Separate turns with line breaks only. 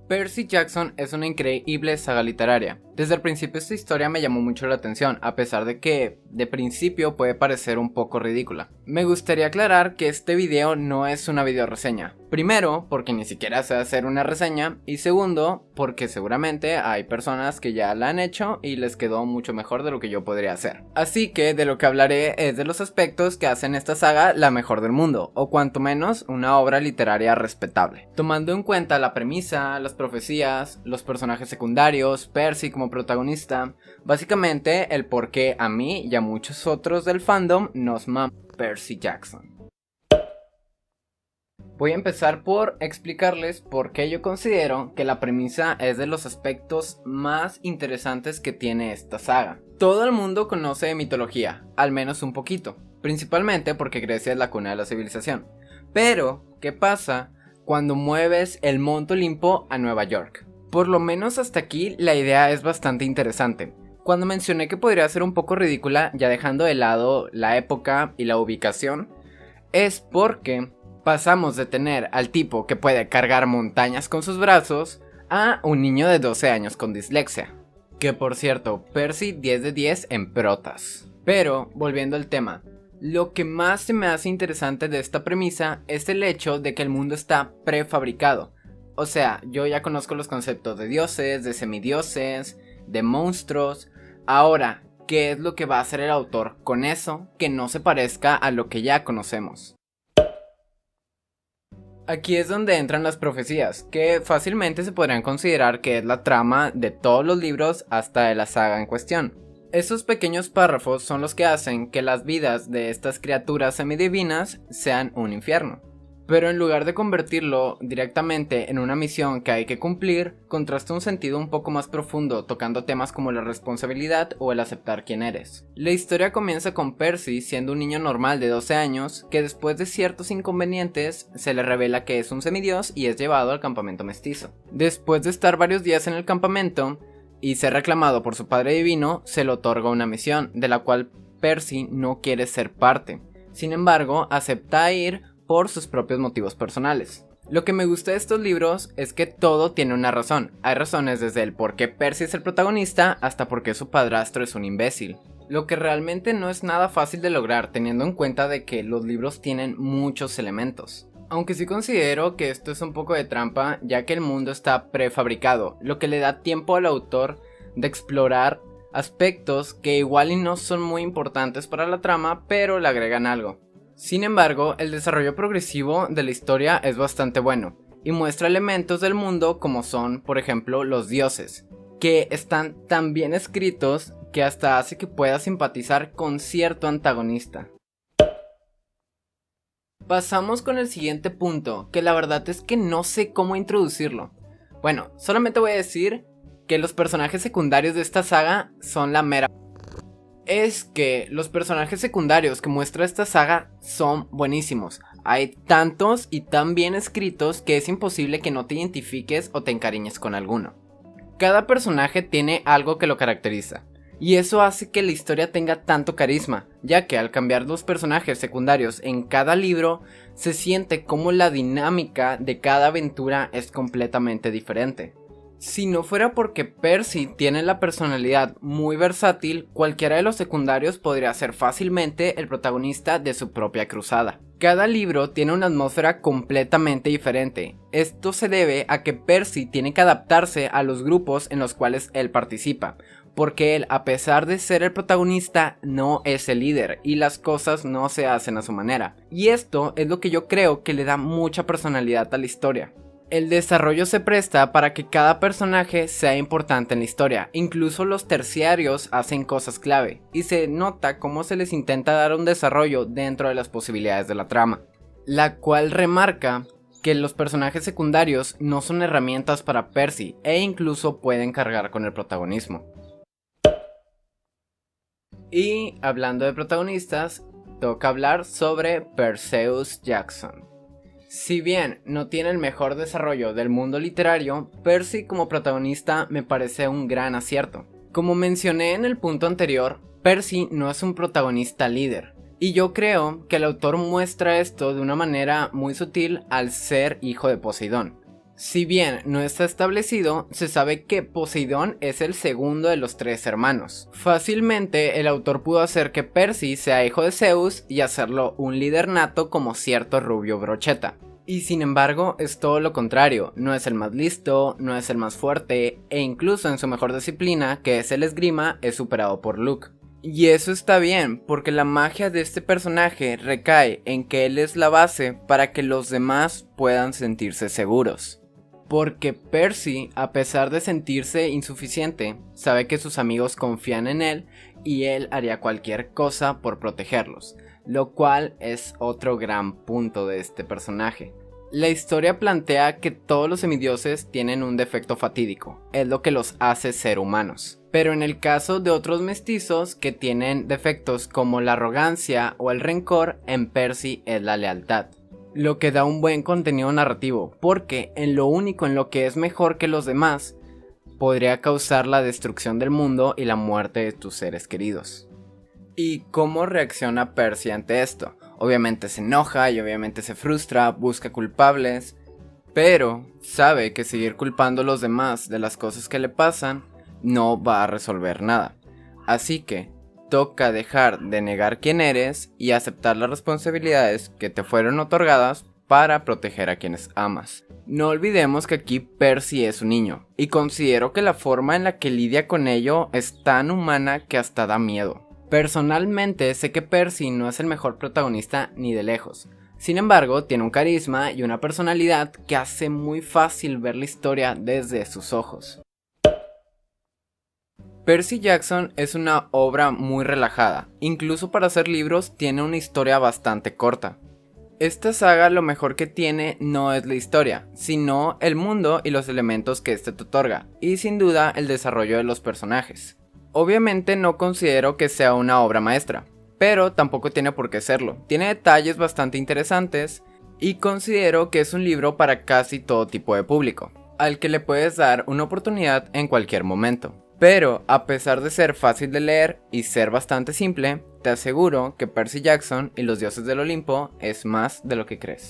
Percy Jackson es una increíble saga literaria. Desde el principio esta historia me llamó mucho la atención, a pesar de que de principio puede parecer un poco ridícula. Me gustaría aclarar que este video no es una video reseña. Primero, porque ni siquiera sé hacer una reseña, y segundo, porque seguramente hay personas que ya la han hecho y les quedó mucho mejor de lo que yo podría hacer. Así que de lo que hablaré es de los aspectos que hacen esta saga la mejor del mundo, o cuanto menos una obra literaria respetable. Tomando en cuenta la premisa, las profecías, los personajes secundarios, Percy como protagonista, básicamente el por qué a mí y a muchos otros del fandom nos mama Percy Jackson. Voy a empezar por explicarles por qué yo considero que la premisa es de los aspectos más interesantes que tiene esta saga. Todo el mundo conoce de mitología, al menos un poquito, principalmente porque Grecia es la cuna de la civilización. Pero, ¿qué pasa cuando mueves el Monte Olimpo a Nueva York? Por lo menos hasta aquí la idea es bastante interesante. Cuando mencioné que podría ser un poco ridícula, ya dejando de lado la época y la ubicación, es porque pasamos de tener al tipo que puede cargar montañas con sus brazos a un niño de 12 años con dislexia. Que por cierto, Percy 10 de 10 en protas. Pero, volviendo al tema, lo que más se me hace interesante de esta premisa es el hecho de que el mundo está prefabricado. O sea, yo ya conozco los conceptos de dioses, de semidioses, de monstruos. Ahora, ¿qué es lo que va a hacer el autor con eso que no se parezca a lo que ya conocemos? Aquí es donde entran las profecías, que fácilmente se podrían considerar que es la trama de todos los libros hasta de la saga en cuestión. Esos pequeños párrafos son los que hacen que las vidas de estas criaturas semidivinas sean un infierno. Pero en lugar de convertirlo directamente en una misión que hay que cumplir, contrasta un sentido un poco más profundo, tocando temas como la responsabilidad o el aceptar quién eres. La historia comienza con Percy siendo un niño normal de 12 años, que después de ciertos inconvenientes se le revela que es un semidios y es llevado al campamento mestizo. Después de estar varios días en el campamento y ser reclamado por su padre divino, se le otorga una misión, de la cual Percy no quiere ser parte. Sin embargo, acepta ir por sus propios motivos personales. Lo que me gusta de estos libros es que todo tiene una razón. Hay razones desde el por qué Percy es el protagonista hasta por qué su padrastro es un imbécil. Lo que realmente no es nada fácil de lograr teniendo en cuenta de que los libros tienen muchos elementos. Aunque sí considero que esto es un poco de trampa, ya que el mundo está prefabricado, lo que le da tiempo al autor de explorar aspectos que igual y no son muy importantes para la trama, pero le agregan algo. Sin embargo, el desarrollo progresivo de la historia es bastante bueno, y muestra elementos del mundo como son, por ejemplo, los dioses, que están tan bien escritos que hasta hace que puedas simpatizar con cierto antagonista. Pasamos con el siguiente punto, que la verdad es que no sé cómo introducirlo. Bueno, solamente voy a decir que los personajes secundarios de esta saga son la mera... Es que los personajes secundarios que muestra esta saga son buenísimos. Hay tantos y tan bien escritos que es imposible que no te identifiques o te encariñes con alguno. Cada personaje tiene algo que lo caracteriza, y eso hace que la historia tenga tanto carisma, ya que al cambiar los personajes secundarios en cada libro, se siente como la dinámica de cada aventura es completamente diferente. Si no fuera porque Percy tiene la personalidad muy versátil, cualquiera de los secundarios podría ser fácilmente el protagonista de su propia cruzada. Cada libro tiene una atmósfera completamente diferente. Esto se debe a que Percy tiene que adaptarse a los grupos en los cuales él participa, porque él, a pesar de ser el protagonista, no es el líder y las cosas no se hacen a su manera. Y esto es lo que yo creo que le da mucha personalidad a la historia. El desarrollo se presta para que cada personaje sea importante en la historia, incluso los terciarios hacen cosas clave, y se nota cómo se les intenta dar un desarrollo dentro de las posibilidades de la trama, la cual remarca que los personajes secundarios no son herramientas para Percy e incluso pueden cargar con el protagonismo. Y hablando de protagonistas, toca hablar sobre Perseus Jackson. Si bien no tiene el mejor desarrollo del mundo literario, Percy como protagonista me parece un gran acierto. Como mencioné en el punto anterior, Percy no es un protagonista líder, y yo creo que el autor muestra esto de una manera muy sutil al ser hijo de Poseidón. Si bien no está establecido, se sabe que Poseidón es el segundo de los tres hermanos. Fácilmente el autor pudo hacer que Percy sea hijo de Zeus y hacerlo un líder nato como cierto Rubio Brocheta. Y sin embargo es todo lo contrario, no es el más listo, no es el más fuerte e incluso en su mejor disciplina, que es el esgrima, es superado por Luke. Y eso está bien, porque la magia de este personaje recae en que él es la base para que los demás puedan sentirse seguros. Porque Percy, a pesar de sentirse insuficiente, sabe que sus amigos confían en él y él haría cualquier cosa por protegerlos, lo cual es otro gran punto de este personaje. La historia plantea que todos los semidioses tienen un defecto fatídico, es lo que los hace ser humanos. Pero en el caso de otros mestizos que tienen defectos como la arrogancia o el rencor, en Percy es la lealtad. Lo que da un buen contenido narrativo, porque en lo único en lo que es mejor que los demás, podría causar la destrucción del mundo y la muerte de tus seres queridos. ¿Y cómo reacciona Percy ante esto? Obviamente se enoja y obviamente se frustra, busca culpables, pero sabe que seguir culpando a los demás de las cosas que le pasan no va a resolver nada. Así que toca dejar de negar quién eres y aceptar las responsabilidades que te fueron otorgadas para proteger a quienes amas. No olvidemos que aquí Percy es un niño, y considero que la forma en la que lidia con ello es tan humana que hasta da miedo. Personalmente sé que Percy no es el mejor protagonista ni de lejos. Sin embargo, tiene un carisma y una personalidad que hace muy fácil ver la historia desde sus ojos. Percy Jackson es una obra muy relajada, incluso para hacer libros tiene una historia bastante corta. Esta saga lo mejor que tiene no es la historia, sino el mundo y los elementos que este te otorga, y sin duda el desarrollo de los personajes. Obviamente no considero que sea una obra maestra, pero tampoco tiene por qué serlo. Tiene detalles bastante interesantes y considero que es un libro para casi todo tipo de público, al que le puedes dar una oportunidad en cualquier momento. Pero a pesar de ser fácil de leer y ser bastante simple, te aseguro que Percy Jackson y los dioses del Olimpo es más de lo que crees.